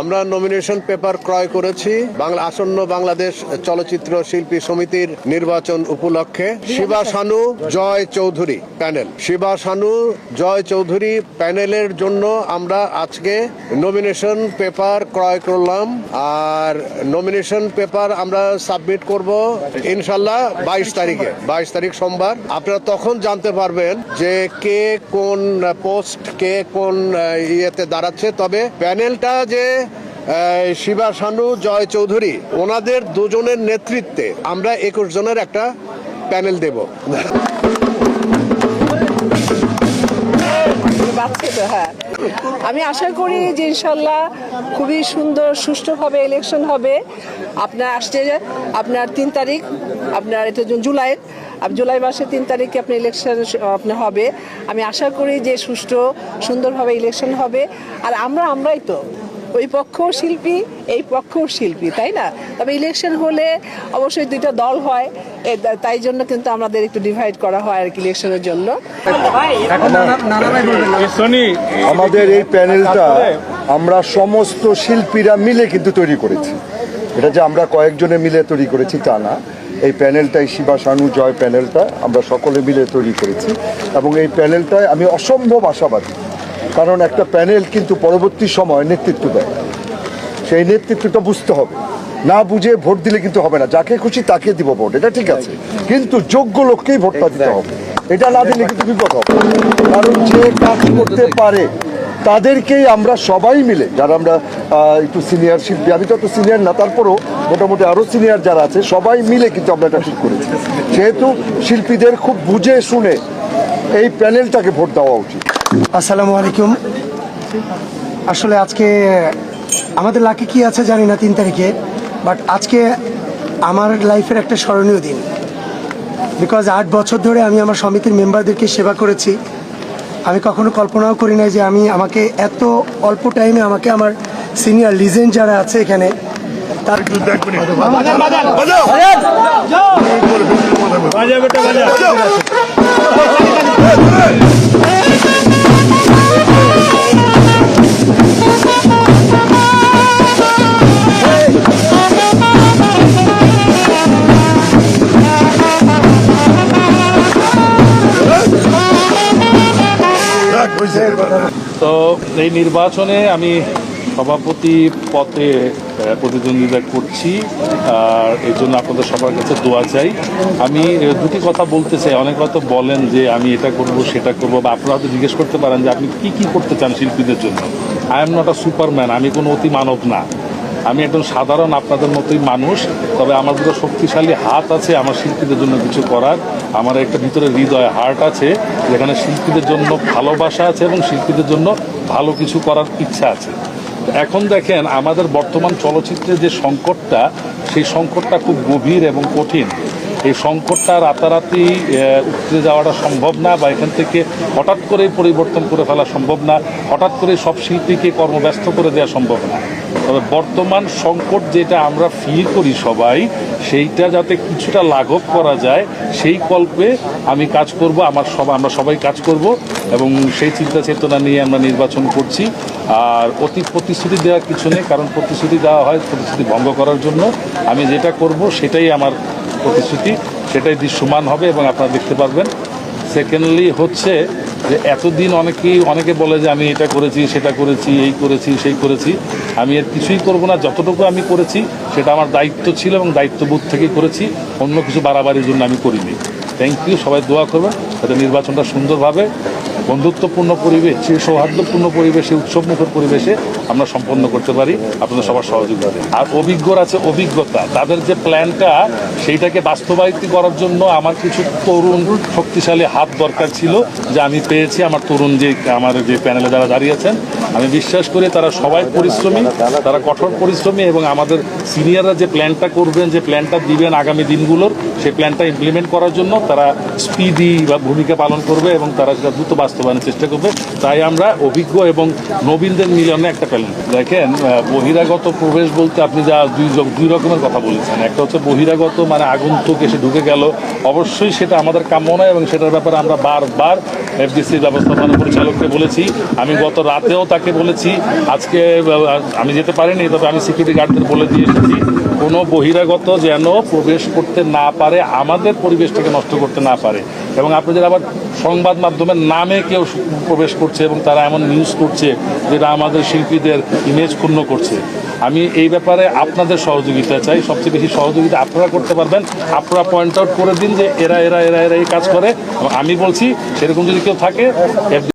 আমরা nomination paper ক্রয় করেছি আসন্ন বাংলাদেশ চলচ্চিত্র শিল্পী সমিতির নির্বাচন উপলক্ষে শিবা শানু জয় চৌধুরী প্যানেল শিবা শানু জয় চৌধুরী প্যানেলের জন্য আমরা আজকে নমিনেশন পেপার ক্রয় করলাম। আর নমিনেশন পেপার আমরা সাবমিট করব ইনশাল্লাহ 22 তারিখ সোমবার। আপনারা তখন জানতে পারবেন যে কে কোন পোস্ট কে কোন ইয়েতে দাঁড়াচ্ছে। তবে প্যানেলটা যে শিবা শানু জয় চৌধুরী ওনাদের দুজনের নেতৃত্বে আমরা 21 জনের একটা প্যানেল দেব। হ্যাঁ, আমি আশা করি যে ইনশাল্লাহ খুবই সুন্দর সুষ্ঠুভাবে ইলেকশন হবে। আপনার আসছে আপনার 3 তারিখ, আপনার এটা জুলাই মাসের 3 তারিখে আপনার ইলেকশন আপনার হবে। আমি আশা করি যে সুষ্ঠু সুন্দরভাবে ইলেকশন হবে। আর আমরাই তো ওই পক্ষও শিল্পী, এই পক্ষও শিল্পী, তাই না? তবে ইলেকশন হলে অবশ্যই দুইটা দল হয়, তাই জন্য কিন্তু আমাদের একটু ডিভাইড করা হয় আর কি ইলেকশনের জন্য। আমাদের এই প্যানেলটা আমরা সমস্ত শিল্পীরা মিলে কিন্তু তৈরি করেছি। এটা যে আমরা কয়েকজনে মিলে তৈরি করেছি তা না। এই প্যানেলটাই শিবা শানু জয় প্যানেলটা আমরা সকলে মিলে তৈরি করেছি এবং এই প্যানেলটায় আমি অসম্ভব আশাবাদী। কারণ একটা প্যানেল কিন্তু পরবর্তী সময় নেতৃত্ব দেয়, সেই নেতৃত্বটা বুঝতে হবে। না বুঝে ভোট দিলে কিন্তু হবে না। যাকে খুশি তাকে দিব ভোট, এটা ঠিক আছে, কিন্তু যোগ্য লোককেই ভোটটা দিতে হবে। এটা না দিলে কিন্তু বিপদ হবে। কারণ যে কাজ করতে পারে তাদেরকেই আমরা সবাই মিলে, যারা আমরা একটু সিনিয়র শিল্পী, আমি তো এত সিনিয়র না, তারপরেও মোটামুটি আরও সিনিয়র যারা আছে সবাই মিলে কিন্তু আমরা এটা ঠিক করেছি। সেহেতু শিল্পীদের খুব বুঝে শুনে এই প্যানেলটাকে ভোট দেওয়া উচিত। আসসালামু আলাইকুম। আসলে আজকে আমাদের লাকি কি আছে জানি না 3 তারিখে, বাট আজকে আমার লাইফের একটা স্মরণীয় দিন। বিকজ 8 বছর ধরে আমি আমার সমিতির মেম্বারদেরকে সেবা করেছি। আমি কখনো কল্পনাও করি নাই যে আমাকে এত অল্প টাইমে আমাকে আমার সিনিয়র লিজেন্ড যারা আছে এখানে তার তো এই নির্বাচনে আমি সভাপতি পদে প্রতিদ্বন্দ্বিতা করছি, আর এই জন্য আপনাদের সবার কাছে দোয়া চাই। আমি দুটি কথা বলতে চাই। অনেক কথা বলেন যে আমি এটা করব সেটা করব, বা আপনারা হয়তো জিজ্ঞেস করতে পারেন যে আপনি কি করতে চান শিল্পীদের জন্য। I am not a Superman, আমি কোনো অতি মানব না। আমি একজন সাধারণ আপনাদের মতোই মানুষ। তবে আমার দুটো শক্তিশালী হাত আছে আমার শিল্পীদের জন্য কিছু করার। আমার একটা ভিতরে হৃদয় হার্ট আছে যেখানে শিল্পীদের জন্য ভালোবাসা আছে এবং শিল্পীদের জন্য ভালো কিছু করার ইচ্ছা আছে। এখন দেখেন আমাদের বর্তমান চলচ্চিত্রের যে সংকটটা, সেই সংকটটা খুব গভীর এবং কঠিন। এই সংকটটা রাতারাতি উঠতে যাওয়াটা সম্ভব না, বা এখান থেকে হঠাৎ করে পরিবর্তন করে ফেলা সম্ভব না, হঠাৎ করে সব শিল্পীকে কর্মব্যস্ত করে দেওয়া সম্ভব না। তবে বর্তমান সংকট যেটা আমরা ফিল করি সবাই, সেইটা যাতে কিছুটা লাঘব করা যায় সেই কল্পে আমি কাজ করব। আমরা সবাই কাজ করব এবং সেই চিন্তা চেতনা নিয়ে আমরা নির্বাচন করছি। আর অতি প্রতিশ্রুতি দেওয়ার কিছু নেই, কারণ প্রতিশ্রুতি দেওয়া হয় প্রতিশ্রুতি ভঙ্গ করার জন্য। আমি যেটা করব সেটাই আমার প্রতিশ্রুতি, সেটাই দৃশ্যমান হবে এবং আপনারা দেখতে পারবেন। সেকেন্ডলি হচ্ছে যে এতদিন অনেকে বলে যে আমি এটা করেছি সেটা করেছি, এই করেছি সেই করেছি। আমি এর কিছুই করব না। যতটুকু আমি করেছি সেটা আমার দায়িত্ব ছিল এবং দায়িত্ববোধ থেকেই করেছি, অন্য কিছু বাড়াবাড়ির জন্য আমি করিনি। Thank you. সবাই দোয়া করবেন যাতে নির্বাচনটা সুন্দরভাবে বন্ধুত্বপূর্ণ পরিবেশে, সৌহার্দ্যপূর্ণ পরিবেশে, উৎসবমুখর পরিবেশে আমরা সম্পন্ন করতে পারি আপনাদের সবার সহযোগিতাতে। আর অভিজ্ঞরা আছে অভিজ্ঞতা, তাদের যে প্ল্যানটা সেইটাকে বাস্তবায়িত করার জন্য আমার কিছু তরুণ শক্তিশালী হাত দরকার ছিল, যে আমি পেয়েছি। আমার তরুণ আমার যে প্যানেলে যারা দাঁড়িয়েছেন, আমি বিশ্বাস করি তারা সবাই পরিশ্রমী, তারা কঠোর পরিশ্রমী এবং আমাদের সিনিয়ররা যে প্ল্যানটা করবেন, যে প্ল্যানটা দিবেন আগামী দিনগুলোর, সেই প্ল্যানটা ইমপ্লিমেন্ট করার জন্য তারা স্পিডি বা ভূমিকা পালন করবে এবং তারা সেটা দ্রুত বাস্তবায়ন বাস্তবায়নের চেষ্টা করবে। তাই আমরা অভিজ্ঞ এবং নবীনদের মিলনে একটা প্যানেল। দেখেন, বহিরাগত প্রবেশ বলতে আপনি যা দুই রকমের কথা বলেছেন। একটা হচ্ছে বহিরাগত, মানে আগন্তুক এসে ঢুকে গেল, অবশ্যই সেটা আমাদের কাম্য নয় এবং সেটার ব্যাপারে আমরা বারবার এফডিসি ব্যবস্থাপনা পরিচালককে বলেছি। আমি গত রাতেও তাকে বলেছি, আজকে আমি যেতে পারিনি, তবে আমি সিকিউরিটি গার্ডদের বলে দিয়ে এসেছি কোনো বহিরাগত যেন প্রবেশ করতে না পারে, আমাদের পরিবেশটাকে নষ্ট করতে না পারে। এবং আপনাদের আবার সংবাদ মাধ্যমের নামে কেউ প্রবেশ করছে এবং তারা এমন নিউজ করছে যেটা আমাদের শিল্পীদের ইমেজ ক্ষুণ্ণ করছে। আমি এই ব্যাপারে আপনাদের সহযোগিতা চাই, সবচেয়ে বেশি সহযোগিতা আপনারা করতে পারবেন। আপনারা পয়েন্ট আউট করে দিন যে এরা এরা এরা এরা এই কাজ করে, এবং আমি বলছি সেরকম যদি কেউ থাকে